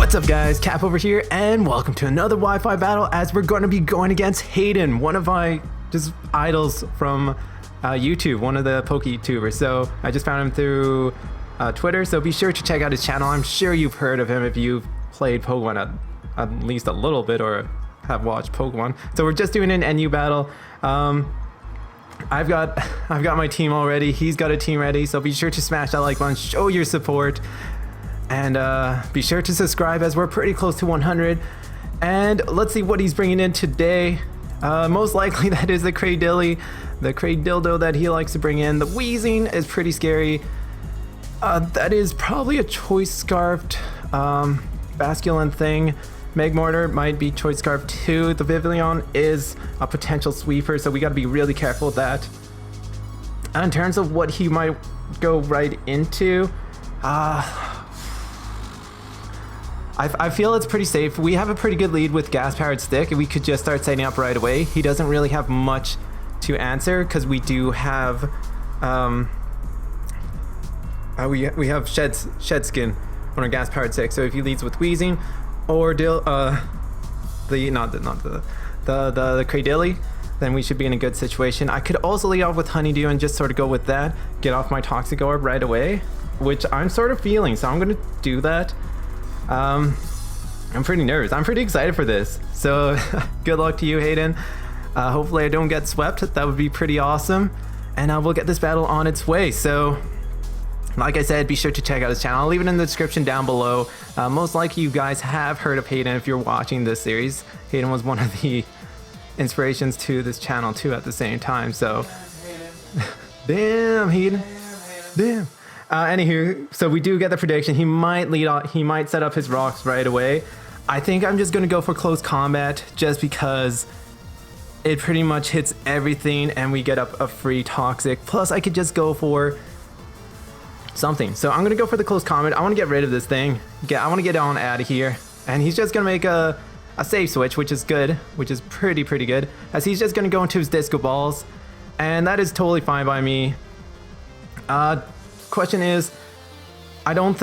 What's up guys, Cap over here, and welcome to another Wi-Fi battle as we're going to be going against Haydunn, one of my just idols from YouTube, one of the Poke YouTubers. So I just found him through Twitter, so be sure to check out his channel. I'm sure you've heard of him if you've played Pokemon at least a little bit or have watched Pokemon. So we're just doing an NU battle. I've got my team already, he's got a team ready, so be sure to smash that like button, show your support. And be sure to subscribe as we're pretty close to 100. And let's see what he's bringing in today. Most likely that is the Cradilly, the Cradildo that he likes to bring in. The Wheezing is pretty scary. That is probably a Choice Scarfed Basculin thing. Megmortar might be Choice Scarf too. The Vivillon is a potential sweeper, so we got to be really careful with that. In terms of what he might go right into, I feel it's pretty safe. We have a pretty good lead with Gas Powered Stick, and we could just start setting up right away. He doesn't really have much to answer because we do have we have Shed Skin on our Gas Powered Stick. So if he leads with Wheezing or the Cradilly, then we should be in a good situation. I could also lead off with Honeydew and just sort of go with that, get off my Toxic Orb right away, which I'm sort of feeling, so I'm gonna do that. I'm pretty nervous. I'm pretty excited for this. So good luck to you, Haydunn. Hopefully I don't get swept. That would be pretty awesome. And we'll get this battle on its way. So like I said, be sure to check out his channel. I'll leave it in the description down below. Most likely you guys have heard of Haydunn if you're watching this series. Haydunn was one of the inspirations to this channel too at the same time. So damn, Haydunn. Damn. Anywho, so we do get the prediction. He might lead on, he might set up his rocks right away. I think I'm just gonna go for close combat just because it pretty much hits everything and we get up a free toxic. Plus I could just go for something. So I'm gonna go for the close combat. I wanna get rid of this thing. I wanna get on out of here. And he's just gonna make a save switch, which is good, which is pretty good, as he's just gonna go into his Disco Balls. And that is totally fine by me. Question is, I'm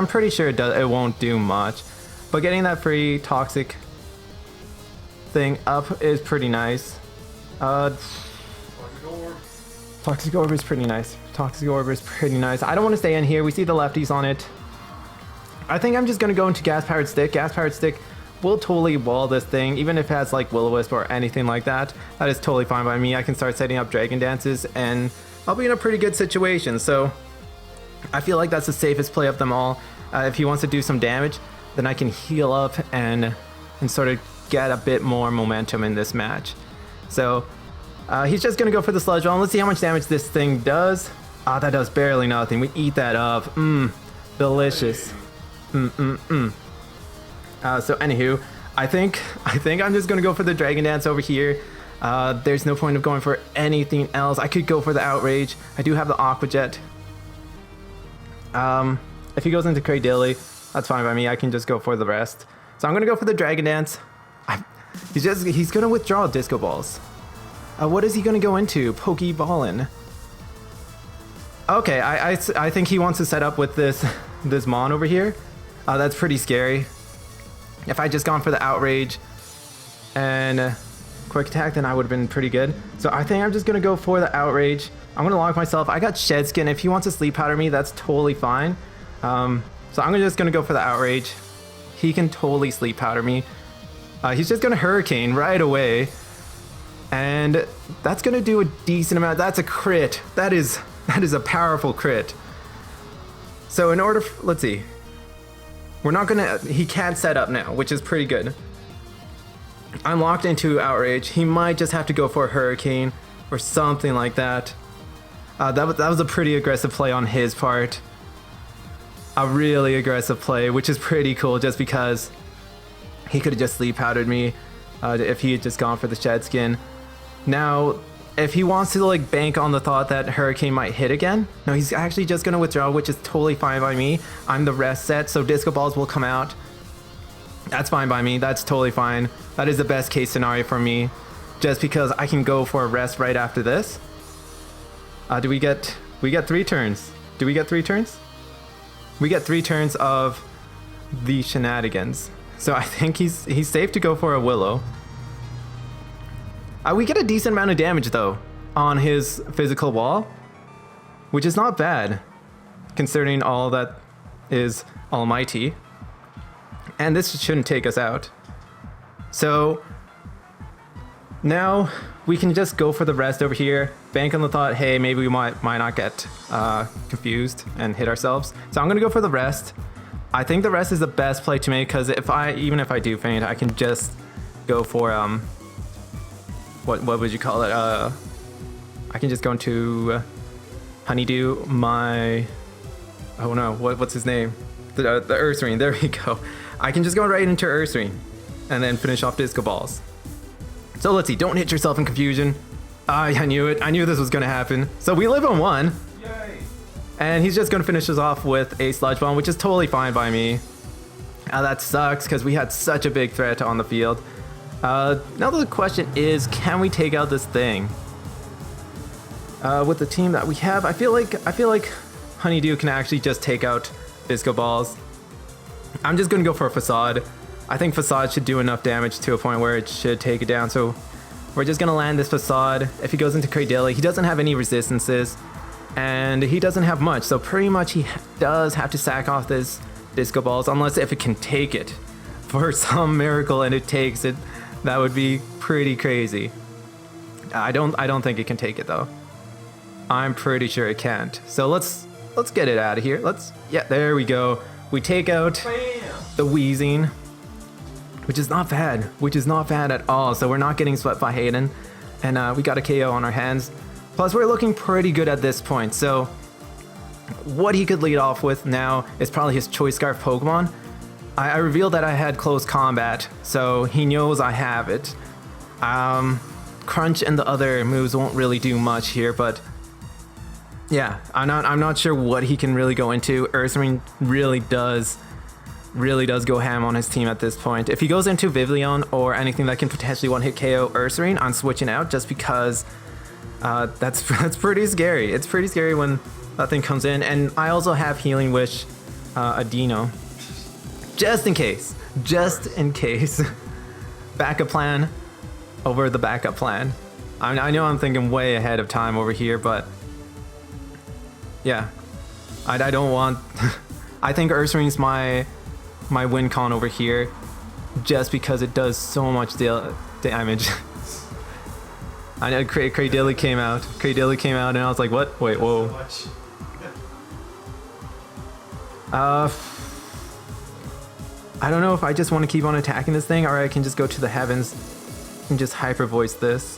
pretty sure it won't do much, but getting that free toxic thing up is pretty nice. Toxic Orb is pretty nice. Toxic Orb is pretty nice. I don't want to stay in here. We see the lefties on it. I think I'm just gonna go into Gas Powered Stick. Gas Powered Stick will totally wall this thing, even if it has like Will-O-Wisp or anything like that. That is totally fine by me. I can start setting up Dragon Dances and I'll be in a pretty good situation. So I feel like that's the safest play of them all. If he wants to do some damage, then I can heal up and sort of get a bit more momentum in this match. So he's just gonna go for the Sludge Bomb. Let's see how much damage this thing does. That does barely nothing. We eat that up. Delicious. So anywho, I think I'm just gonna go for the Dragon Dance over here. There's no point of going for anything else. I could go for the Outrage. I do have the Aqua Jet. If he goes into Cradilly, that's fine by me. I can just go for the rest. So I'm gonna go for the Dragon Dance. He's gonna withdraw Disco Balls. What is he gonna go into? Pokeballin'. Okay, I think he wants to set up with this Mon over here. That's pretty scary. If I just gone for the Outrage and Quick Attack, then I would have been pretty good. So I think I'm just gonna go for the Outrage. I'm gonna lock myself. I got Shed Skin. If he wants to Sleep Powder me, that's totally fine. So I'm just gonna go for the Outrage. He can totally Sleep Powder me. He's just gonna Hurricane right away, and that's gonna do a decent amount. That's a crit. That is a powerful crit. So in order, let's see. He can't set up now, which is pretty good. I'm locked into Outrage. He might just have to go for a Hurricane or something like that. That was a pretty aggressive play on his part. A really aggressive play, which is pretty cool just because he could have just Sleep Powdered me if he had just gone for the Shed Skin. Now, if he wants to like bank on the thought that Hurricane might hit again, no, he's actually just going to withdraw, which is totally fine by me. I'm the rest set, so Disco Balls will come out. That's fine by me. That's totally fine. That is the best case scenario for me, just because I can go for a rest right after this. We get 3 turns. Do we get 3 turns? We get 3 turns of the shenanigans. So I think he's safe to go for a Willow. We get a decent amount of damage though on his physical wall, which is not bad considering all that is almighty. And this shouldn't take us out. So now we can just go for the rest over here. Bank on the thought, hey, maybe we might not get confused and hit ourselves. So I'm gonna go for the rest. I think the rest is the best play to make because even if I do faint, I can just go for what would you call it? I can just go into Honeydew. Oh no, what's his name? The Ursaring. There we go. I can just go right into Ursaring and then finish off Disco Balls. So let's see. Don't hit yourself in confusion. I knew it. I knew this was gonna happen. So we live on 1. Yay! And he's just gonna finish us off with a Sludge Bomb, which is totally fine by me. That sucks because we had such a big threat on the field. Now the question is, can we take out this thing? With the team that we have, I feel like Honeydew can actually just take out Disco Balls. I'm just gonna go for a Facade. I think Facade should do enough damage to a point where it should take it down. So we're just gonna land this Facade. If he goes into Cradilly, he doesn't have any resistances, and he doesn't have much. So pretty much he does have to sack off this Disco Balls, unless if it can take it for some miracle and it takes it. That would be pretty crazy. I don't think it can take it though. I'm pretty sure it can't. So let's get it out of here. Yeah, there we go. We take out the Wheezing, which is not bad. Which is not bad at all. So we're not getting swept by Haydunn, and we got a KO on our hands. Plus, we're looking pretty good at this point. So what he could lead off with now is probably his Choice Scarf Pokemon. I revealed that I had Close Combat, so he knows I have it. Crunch and the other moves won't really do much here, but yeah, I'm not sure what he can really go into. Ursaring really does go ham on his team at this point. If he goes into Vivillon or anything that can potentially one-hit KO Ursaring, I'm switching out just because that's pretty scary. It's pretty scary when that thing comes in. And I also have Healing Wish Adino. Just in case. Backup plan over the backup plan. I know I'm thinking way ahead of time over here, but yeah, I don't want. I think Ursaring's my win con over here, just because it does so much damage. I know Cradilly came out. And I was like, what? Wait, whoa. I don't know if I just want to keep on attacking this thing, or I can just go to the heavens and just hyper voice this.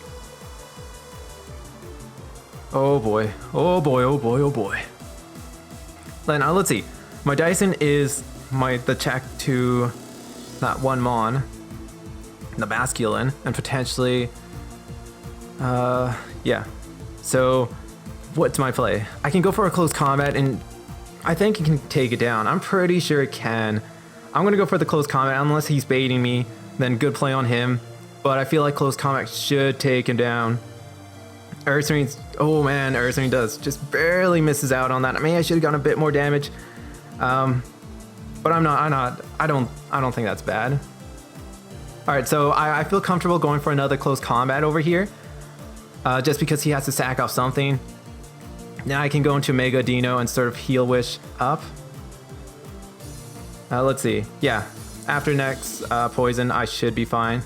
Oh boy. Then let's see. My Dyson is the check to that one Mon, the Masculine, and potentially yeah. So what's my play? I can go for a Close Combat, and I think it can take it down. I'm pretty sure it can. I'm gonna go for the Close Combat unless he's baiting me, then good play on him. But I feel like Close Combat should take him down. Ursaring does just barely misses out on that. I mean, I should have gotten a bit more damage. But I don't think that's bad. All right, so I feel comfortable going for another Close Combat over here. Just because he has to sack off something. Now I can go into Mega Dino and sort of Heal Wish up. Let's see. Yeah, after next poison, I should be fine.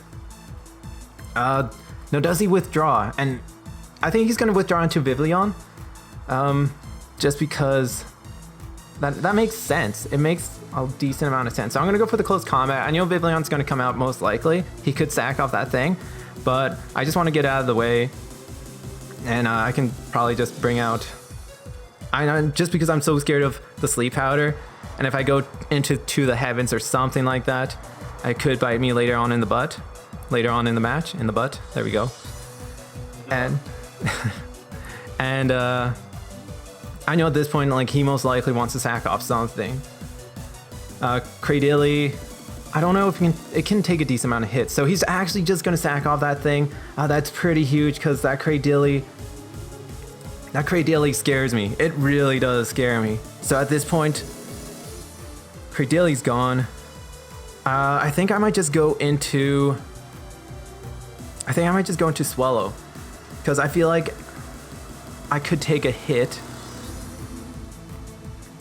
No, does he withdraw? And I think he's going to withdraw into Vivillon. Just because that makes sense. It makes a decent amount of sense. So I'm going to go for the Close Combat. I know Vivillon's going to come out most likely. He could sack off that thing. But I just want to get out of the way. And I can probably just bring out... just because I'm so scared of the Sleep Powder. And if I go into the heavens or something like that, it could bite me later on in the butt. Later on in the match, in the butt. There we go. And I know at this point, like, he most likely wants to sack off something. Cradilly, I don't know if it can take a decent amount of hits. So he's actually just going to sack off that thing. That's pretty huge because that Cradilly scares me. It really does scare me. So at this point, Cradilly's gone. I think I might just go into... Swallow. Because I feel like I could take a hit.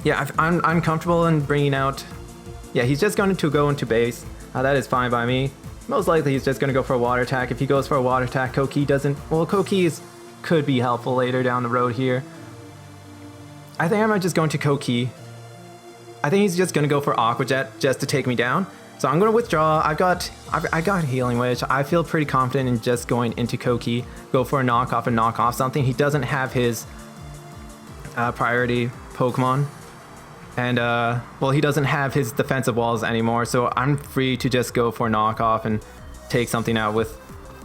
Yeah, I'm comfortable in bringing out... Yeah, he's just going to go into base. That is fine by me. Most likely he's just going to go for a water attack. If he goes for a water attack, Koki doesn't... Well, Koki could be helpful later down the road here. I think I might just go into Koki. I think he's just going to go for Aqua Jet just to take me down. So I'm going to withdraw. I got Healing Witch. I feel pretty confident in just going into Koki. Go for a knockoff and knock off something. He doesn't have his priority Pokemon. And, well, he doesn't have his defensive walls anymore. So I'm free to just go for a knockoff and take something out with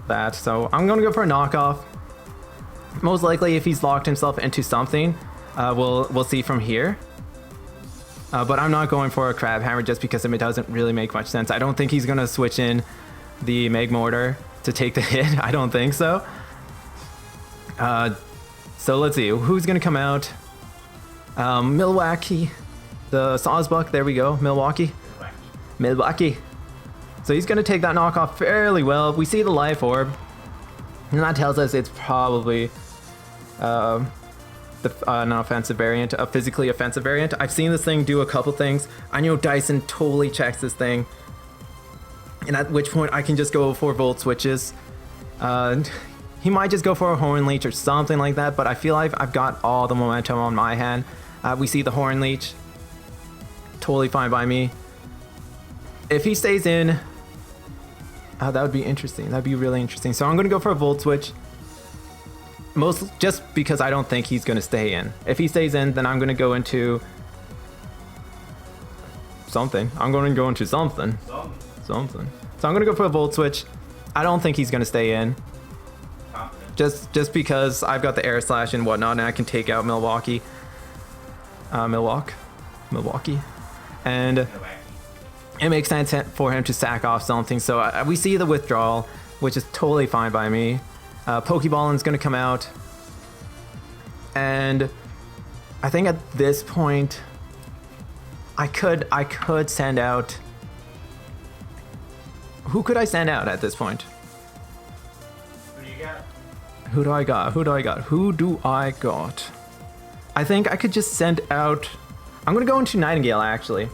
that. So I'm going to go for a knockoff. Most likely, if he's locked himself into something, we'll see from here. But I'm not going for a Crab Hammer just because it doesn't really make much sense. I don't think he's going to switch in the Magmortar to take the hit. I don't think so. So let's see. Who's going to come out? Milwaukee. The Sawsbuck. There we go. Milwaukee. So he's going to take that knockoff fairly well. We see the Life Orb. And that tells us it's probably... an offensive variant, a physically offensive variant. I've seen this thing do a couple things. I know Dyson totally checks this thing, and at which point I can just go for Volt Switches. He might just go for a Horn Leech or something like that, but I feel like I've got all the momentum on my hand. We see the Horn Leech. Totally fine by me. If he stays in, that would be interesting. That'd be really interesting. So I'm going to go for a Volt Switch. Just because I don't think he's going to stay in. If he stays in, then I'm going to go into something. So I'm going to go for a Volt Switch. I don't think he's going to stay in. Just because I've got the Air Slash and whatnot, and I can take out Milwaukee. And it makes sense for him to sack off something. So we see the withdrawal, which is totally fine by me. Pokeballin's going to come out, and I think at this point I could send out... Who could I send out at this point? Who do you got? Who do I got? I think I could just send out... I'm going to go into Nightingale, actually.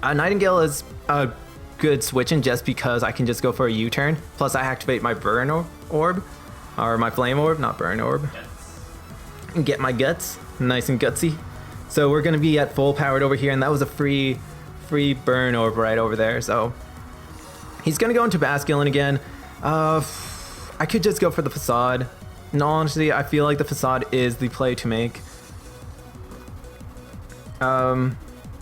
Nightingale is a good switching just because I can just go for a U-turn. Plus I activate my Burn Orb, or my Flame Orb, not Burn Orb, and get my guts nice and gutsy. So we're gonna be at full powered over here, and that was a free Burn Orb right over there. So he's gonna go into Basculin again. I could just go for the Facade. And honestly, I feel like the Facade is the play to make. Or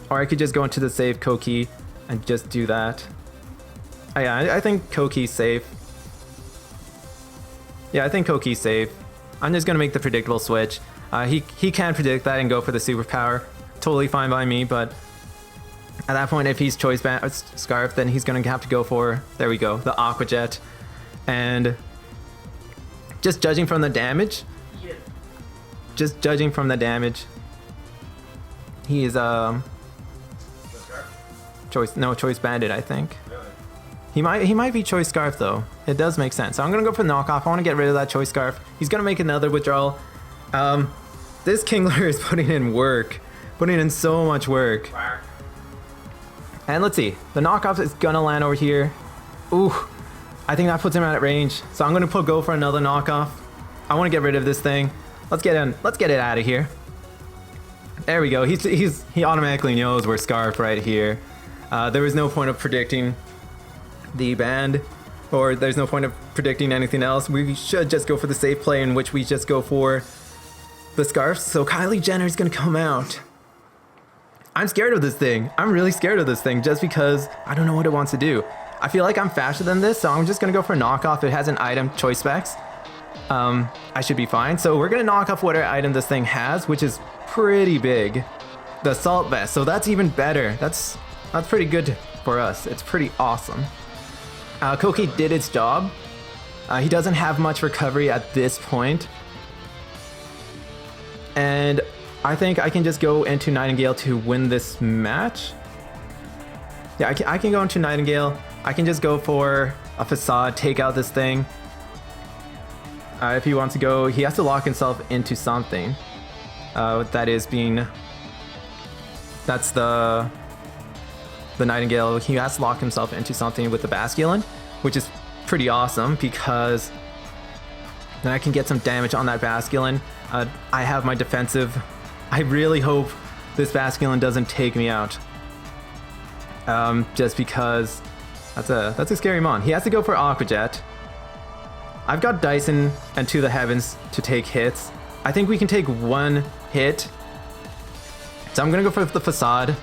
I could just go into the save Koki and just do that. Yeah, I think Koki's safe. Yeah, I think Koki's safe. I'm just gonna make the predictable switch. He can predict that and go for the superpower. Totally fine by me, but at that point, if he's Choice Scarf, then he's gonna have to go for, there we go, the Aqua Jet. And just judging from the damage, he is Choice Bandit, I think. Really? He might be Choice Scarf though. It does make sense. So I'm gonna go for the knockoff. I want to get rid of that Choice Scarf. He's gonna make another withdrawal. This Kingler is putting in so much work. And let's see, the knockoff is gonna land over here. Ooh, I think that puts him at range. So I'm gonna go for another knockoff. I want to get rid of this thing. Let's get it out of here. There we go. He automatically knows we're Scarf right here. There was no point of predicting the band, or there's no point of predicting anything else. We should just go for the safe play, in which we just go for the Scarfs. So Kylie Jenner's gonna come out. I'm scared of this thing. I'm really scared of this thing just because I don't know what it wants to do. I feel like I'm faster than this, so I'm just gonna go for a knockoff. It has an item choice specs. I should be fine. So we're gonna knock off whatever item this thing has, which is pretty big. The Assault Vest. So that's even better. That's pretty good for us. It's pretty awesome. Koki did its job. He doesn't have much recovery at this point. And I think I can just go into Nightingale to win this match. Yeah, I can go into Nightingale. I can just go for a facade, take out this thing. If he wants to go, he has to lock himself into something. That is being... That's the Nightingale. He has to lock himself into something with the Basculin, which is pretty awesome because then I can get some damage on that Basculin. I have my defensive. I really hope this Basculin doesn't take me out. Just because that's a scary mon. He has to go for Aqua Jet. I've got Dyson and To the Heavens to take hits. I think we can take one hit. So I'm gonna go for the Facade.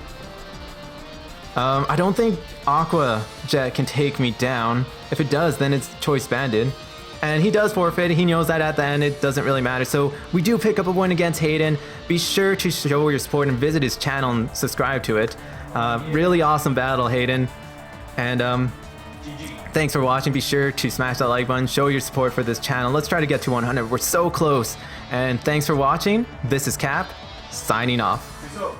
I don't think Aqua Jet can take me down. If it does, then it's Choice Banded. And he does forfeit. He knows that at the end it doesn't really matter. So we do pick up a win against Haydunn. Be sure to show your support and visit his channel and subscribe to it. Really awesome battle, Haydunn. And thanks for watching. Be sure to smash that like button. Show your support for this channel. Let's try to get to 100. We're so close. And thanks for watching. This is Cap, signing off. Peace out.